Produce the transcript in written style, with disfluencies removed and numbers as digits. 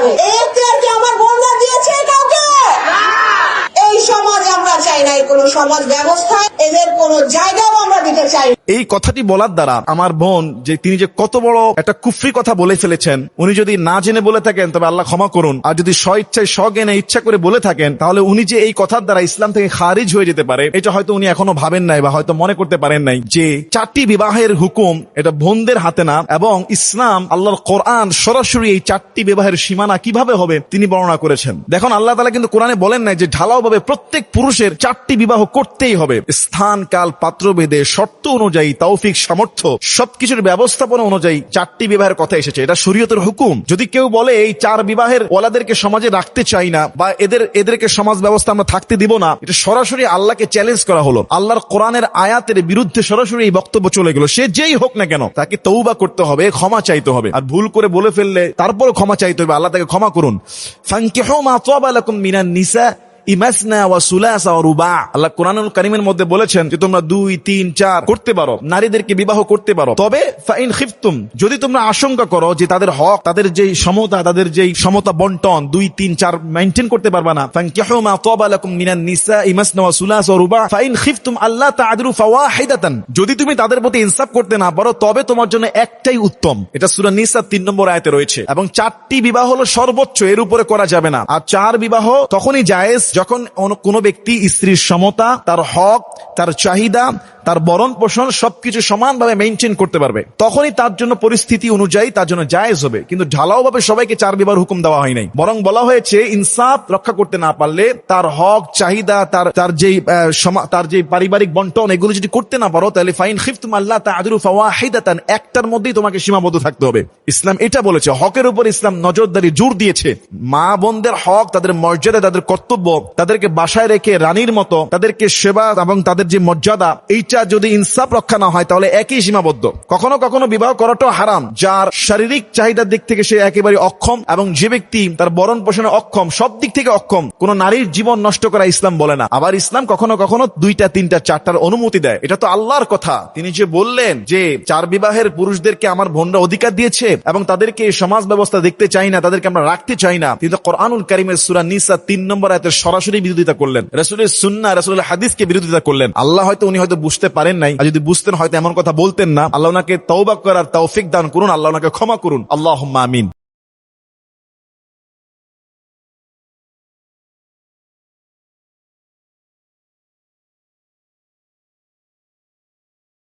যাবে। এই এখতিয়ার কি আমার বোনরা দিয়েছে কাউকে? এই সমাজ আমরা চাই না, এই কোন সমাজ ব্যবস্থায় এদের কোন জায়গাও আমরা দিতে চাই না। এই কথাটি বলার দ্বারা আমার বোন যে তিনি যে কত বড় একটা কুফরি কথা বলে ফেলেছেন, উনি যদি না জেনে বলে থাকেন তবে আল্লাহ ক্ষমা করুন, আর যদি স্বইচ্ছায় স্বজ্ঞানে ইচ্ছা করে বলে থাকেন তাহলে উনি যে এই কথার দ্বারা ইসলাম থেকে খারিজ হয়ে যেতে পারে, এটা হয়তো উনি এখনো ভাবেন নাই বা হয়তো মনে করতে পারেন নাই যে 4টি বিবাহের হুকুম এটা বোনদের হাতে না, এবং ইসলাম আল্লাহর কোরআন সরাসরি এই 4টি বিবাহের সীমানা কিভাবে হবে তিনি বর্ণনা করেছেন। দেখুন আল্লাহ তাআলা কিন্তু কোরআনে বলেন নাই যে ঢালাও ভাবে প্রত্যেক পুরুষের 4টি বিবাহ করতেই হবে। স্থান কাল পাত্রভেদে শর্ত অনুযায়ী তৌফিক সামর্থ্য সবকিছুর ব্যবস্থাপনা অনুযায়ী 4টি বিবাহের কথা এসেছে, এটা শরীয়তের হুকুম। যদি কেউ বলে এই 4 বিবাহের ওয়ালাদেরকে সমাজে রাখতে চাই না বা এদেরকে সমাজ ব্যবস্থা আমরা থাকতে দিব না, এটা সরাসরি আল্লাহকে চ্যালেঞ্জ করা হলো। আল্লাহর কোরআনের আয়াতের বিরুদ্ধে সরাসরি এই বক্তব্য চলে গেল। সে যেই হোক না কেন তাকে তওবা করতে হবে, ক্ষমা চাইতে হবে, আর ভুল করে বলে ফেললে তারপর ক্ষমা চাইতে হবে, আল্লাহ তাকে ক্ষমা করুন। ফানকিহু মা তাবা লাকুম মিনান নিসা ইমাসনা ওয়া সুলাসা ওয়া রুবা। আল্লাহ কোরআনুল কারীমের মধ্যে বলেছেন যে তোমরা 2, 3, 4 করতে পারো, নারীদেরকে বিবাহ করতে পারো। তবে ফাইন খিফতুম, যদি তোমরা আশঙ্কা করো যে তাদের হক, তাদের যেই সমতা, তাদের যেই সমতা বন্টন 2, 3, 4 মেইনটেইন করতে পারবা না, ফানকিহু মা তাবা লাকুম মিনান নিসা ইমাসনা ওয়া সুলাসা ওয়া রুবা ফাইন খিফতুম আল্লা তা'দিলু ফাওয়াহিদাতান, যদি তুমি তাদের প্রতি ইনসাফ করতে না পারো তবে তোমার জন্য একটাই উত্তম। এটা সূরা নিসা 3 নম্বর আয়াতে রয়েছে। এবং 4টি বিবাহ হলো সর্বোচ্চ, এর উপরে করা যাবে না। আর 4 বিবাহ তখনই জায়েজ যখন কোন ব্যক্তি স্ত্রীর সমতা, তার হক, তার চাহিদা, তার বরণ পোষণ সবকিছু সমানভাবে মেইনটেইন করতে পারবে, তখনই তার জন্য পরিস্থিতি অনুযায়ী তার জন্য জায়েজ হবে। কিন্তু ঢালাও ভাবে সবাইকে 4 বিবাহের হুকুম দেওয়া হয় নাই, বরং বলা হয়েছে ইনসাফ রক্ষা করতে না পারলে, তার হক চাহিদা, তার যে পারিবারিক বন্টন এগুলো যদি করতে না পারো তাহলে ফাইন খিফতুম আল্লা তা'দিলু ফাওয়াহিদাতান, একটার মধ্যেই তোমাকে সীমাবদ্ধ থাকতে হবে। ইসলাম এটা বলেছে, হকের উপর ইসলাম নজরদারি জোর দিয়েছে। মা বোনদের হক, তাদের মর্যাদা, তাদের কর্তব্য, তাদেরকে বাসায় রেখে রানীর মতো তাদেরকে সেবা এবং তাদের যে মর্যাদা, এইটা যদি ইনসাফ রক্ষা না হয় তাহলে একই সীমাবদ্ধ। কখনো কখনো বিবাহ করাটাও হারাম যার শারীরিক চাহিদার দিক থেকে সে একেবারে অক্ষম, এবং যে ব্যক্তি তার বরণ পোষণে অক্ষম, সব দিক থেকে অক্ষম, কোন নারীর জীবন নষ্ট করা ইসলাম বলে না। আবার ইসলাম কখনো কখনো 2টা, 3টা, 4টার অনুমতি দেয়। এটা তো আল্লাহর কথা। তিনি যে বললেন যে 4 বিবাহের পুরুষদেরকে আমার বোনরা অধিকার দিয়েছে এবং তাদেরকে সমাজ ব্যবস্থা দেখতে চাই না, তাদেরকে আমরা রাখতে চাই না, তিনি তো কোরআনুল কারীমের সূরা নিসা 3 নম্বর আয়াতের সরাসরি বিরোধিতা করলেন, রাসূলের সুন্নাহ, রাসূলের হাদিসকে বিরোধিতা করলেন। আল্লাহ হয়তো উনি হয়তো বুঝতে পারেন নাই, আর যদি বুঝতেন হয়তো এমন কথা বলতেন না। আল্লাহ ওনাকে তওবা করার তৌফিক দান করুন, আল্লাহ ওনাকে ক্ষমা করুন। আল্লাহুম্মা আমিন।